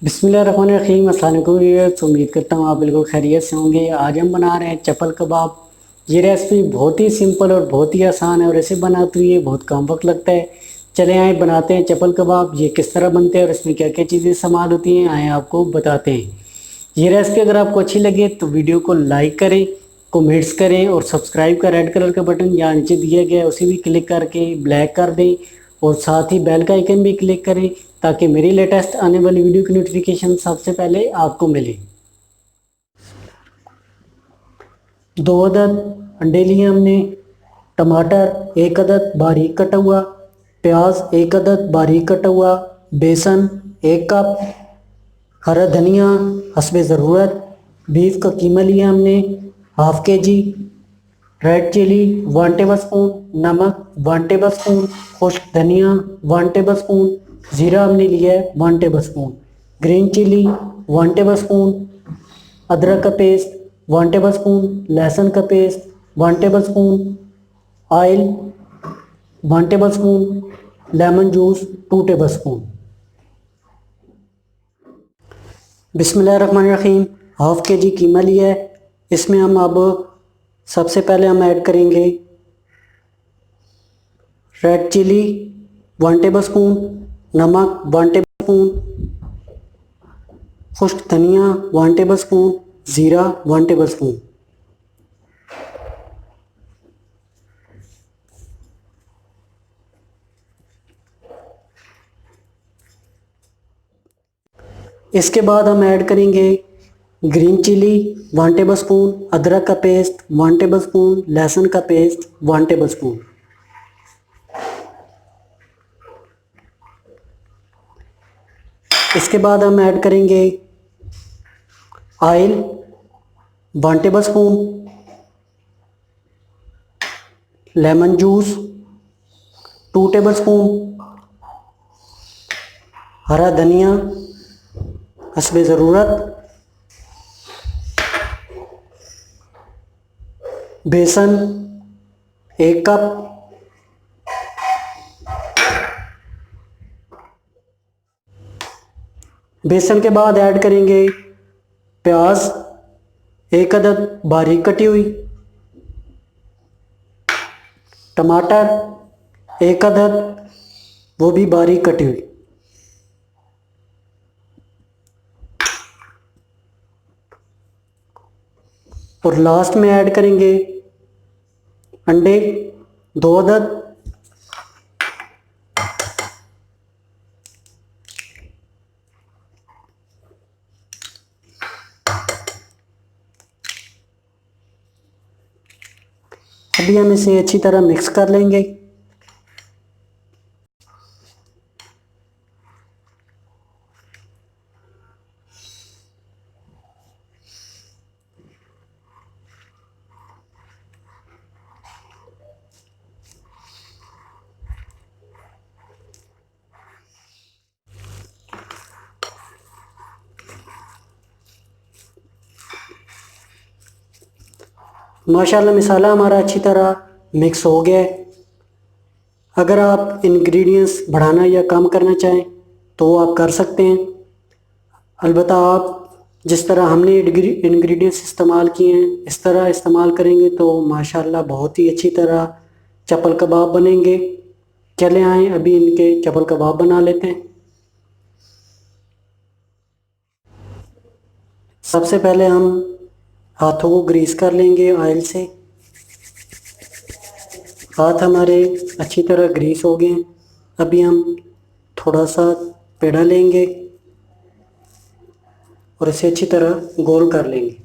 बिस्मिल्लाहिर्रहमानिर्रहीम। अस्सलाम वालेकुम व्यूअर्स, उम्मीद करता हूँ आप बिल्कुल खैरियत से होंगे। आज हम बना रहे हैं चपल कबाब। ये रेसिपी बहुत ही सिंपल और बहुत ही आसान है और इसे बनाते हुए बहुत कम वक्त लगता है। चले आए बनाते हैं चपल कबाब। ये किस तरह बनते हैं और इसमें क्या क्या चीज़ें इस्तेमाल होती हैं, आए आपको बताते हैं। ये रेसिपी अगर आपको अच्छी लगे तो वीडियो को लाइक करें, कमेंट्स करें और सब्सक्राइब का रेड कलर का बटन यहाँ नीचे दिया गया है उसे भी क्लिक करके ब्लैक कर दें और साथ ही बेल का आइकन भी क्लिक करें ताकि मेरी लेटेस्ट आने वाली वीडियो की नोटिफिकेशन सबसे पहले आपको मिले। 2 अदद अंडे लिए हमने, टमाटर 1 अदद बारीक कटा हुआ, प्याज 1 अदद बारीक कटा हुआ, बेसन 1 कप, हरा धनिया हस्बे ज़रूरत, बीफ का कीमा लिया हमने हाफ के जी, रेड चिली 1 टेबल स्पून, नमक 1 टेबल स्पून, खुश्क धनिया 1 टेबल स्पून, ज़ीरा हमने लिया है 1 tablespoon, green chilli 1 tablespoon, अदरक का पेस्ट 1 टेबल स्पून, लहसुन का paste 1 tablespoon, oil 1 tablespoon, lemon juice 2 tablespoon. बिस्मिल्लाहिर्रहमानिर्रहीम। हाफ के जी कीमा लिया है। इसमें हम अब सबसे पहले हम ऐड करेंगे रेड चिली 1 टेबल स्पून, नमक 1 टेबल स्पून, खुश्क धनिया 1 टेबल स्पून, ज़ीरा 1 टेबल स्पून। इसके बाद हम ऐड करेंगे ग्रीन चिली 1 टेबल स्पून, अदरक का पेस्ट 1 टेबल स्पून, लहसुन का पेस्ट 1 टेबल स्पून। इसके बाद हम ऐड करेंगे oil 1 tablespoon, lemon juice 2 table spoon, हरा धनिया हस्बे ज़रूरत, बेसन 1 कप, बेसन के बाद ऐड करेंगे प्याज 1 अदद बारीक कटी हुई, टमाटर 1 अदद वो भी बारीक कटी हुई, और लास्ट में ऐड करेंगे अंडे 2 अदद, अभी हम इसे अच्छी तरह मिक्स कर लेंगे। माशाल्लाह मसाला हमारा अच्छी तरह मिक्स हो गया है। अगर आप इंग्रेडिएंट्स बढ़ाना या कम करना चाहें तो आप कर सकते हैं। अलबत्ता आप जिस तरह हमने इंग्रेडिएंट्स इस्तेमाल किए हैं इस तरह इस्तेमाल करेंगे तो माशाल्लाह बहुत ही अच्छी तरह चपल कबाब बनेंगे। चले आएँ अभी इनके चपल कबाब बना लेते हैं। सबसे पहले हम हाथों को ग्रीस कर लेंगे ऑयल से। हाथ हमारे अच्छी तरह ग्रीस हो गए। अभी हम थोड़ा सा पेड़ा लेंगे और इसे अच्छी तरह गोल कर लेंगे।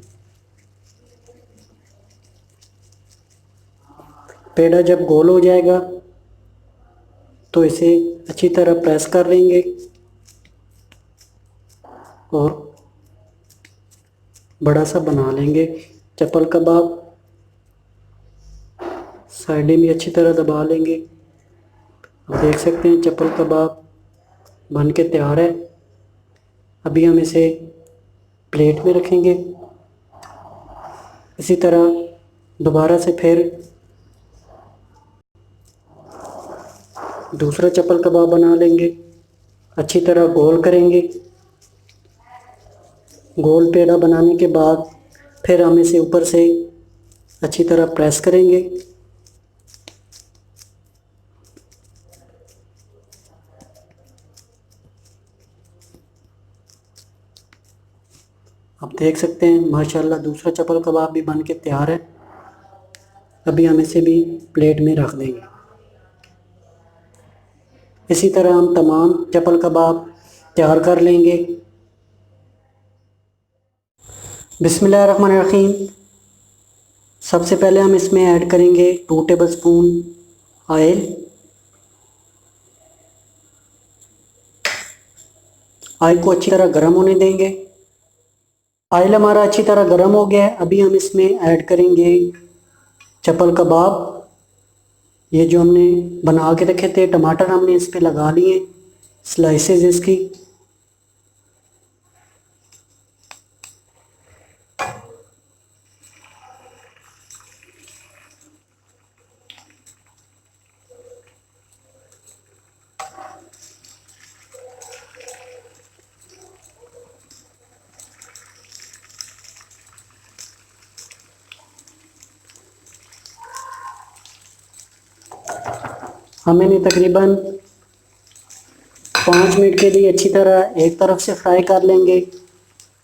पेड़ा जब गोल हो जाएगा तो इसे अच्छी तरह प्रेस कर लेंगे और बड़ा सा बना लेंगे। चपल कबाब साइडें भी अच्छी तरह दबा लेंगे। आप देख सकते हैं चपल कबाब बन के तैयार है। अभी हम इसे प्लेट में रखेंगे। इसी तरह दोबारा से फिर दूसरा चपल कबाब बना लेंगे। अच्छी तरह गोल करेंगे गोल पेड़ा बनाने के बाद फिर हम इसे ऊपर से अच्छी तरह प्रेस करेंगे। आप देख सकते हैं माशाल्लाह दूसरा चपल कबाब भी बन के तैयार है। अभी हम इसे भी प्लेट में रख देंगे। इसी तरह हम तमाम चपल कबाब तैयार कर लेंगे। बिस्मिल्लाहिर्रहमानिर्रहीम। सबसे पहले हम इसमें ऐड करेंगे 2 टेबलस्पून ऑयल। ऑयल को अच्छी तरह गर्म होने देंगे। ऑयल हमारा अच्छी तरह गर्म हो गया है। अभी हम इसमें ऐड करेंगे चपल कबाब। ये जो हमने बना के रखे थे, टमाटर हमने इस पे लगा लिए, स्लाइसेस इसकी। हम इन्हें तकरीबन 5 मिनट के लिए अच्छी तरह एक तरफ से फ्राई कर लेंगे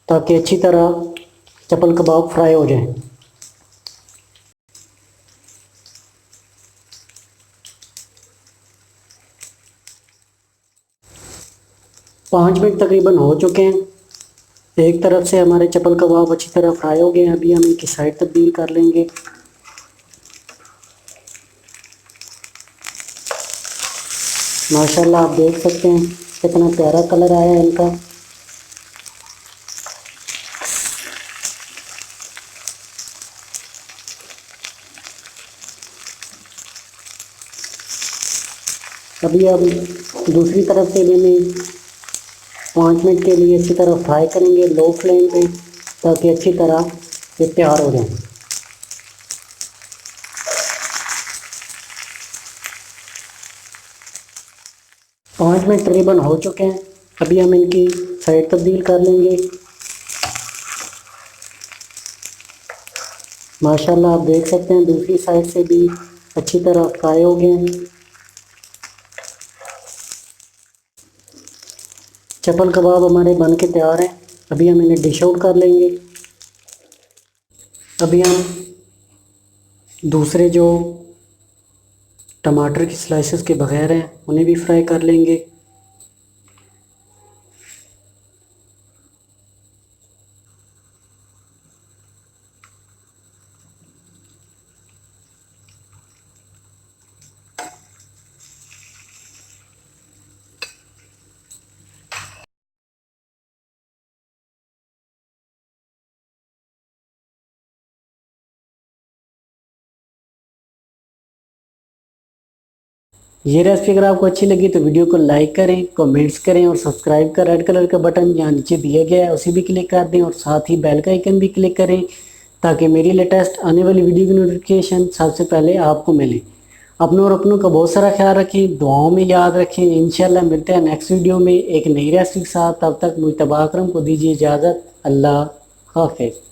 ताकि अच्छी तरह चपल कबाब फ्राई हो जाए। पाँच मिनट तकरीबन हो चुके हैं। एक तरफ से हमारे चपल कबाब अच्छी तरह फ्राई हो गए हैं। अभी हम इनकी साइड तब्दील कर लेंगे। माशाल्लाह आप देख सकते हैं कितना प्यारा कलर आया है इनका। अभी हम दूसरी तरफ से भी इन्हें 5 मिनट के लिए अच्छी तरह फ्राई करेंगे लो फ्लेम पे ताकि अच्छी तरह ये तैयार हो जाए। 5 मिनट तकरीबन हो चुके हैं। अभी हम इनकी साइड तब्दील कर लेंगे। माशाल्लाह आप देख सकते हैं दूसरी साइड से भी अच्छी तरह फ्राई हो गए हैं। चपल कबाब हमारे बन के तैयार हैं। अभी हम इन्हें डिश आउट कर लेंगे। अभी हम दूसरे जो टमाटर की स्लाइसेस के बगैर हैं उन्हें भी फ्राई कर लेंगे। ये रेसिपी अगर आपको अच्छी लगी तो वीडियो को लाइक करें, कमेंट्स करें और सब्सक्राइब का रेड कलर का बटन यहाँ नीचे दिया गया है उसी भी क्लिक कर दें और साथ ही बेल का आइकन भी क्लिक करें ताकि मेरी लेटेस्ट आने वाली वीडियो की नोटिफिकेशन सबसे पहले आपको मिले। अपनों और अपनों का बहुत सारा ख्याल रखें, दुआओं में याद रखें। इंशाल्लाह मिलते हैं नेक्स्ट वीडियो में एक नई रेसिपी के साथ। तब तक मुझतबा अकरम को दीजिए इजाज़त। अल्लाह हाफिज़।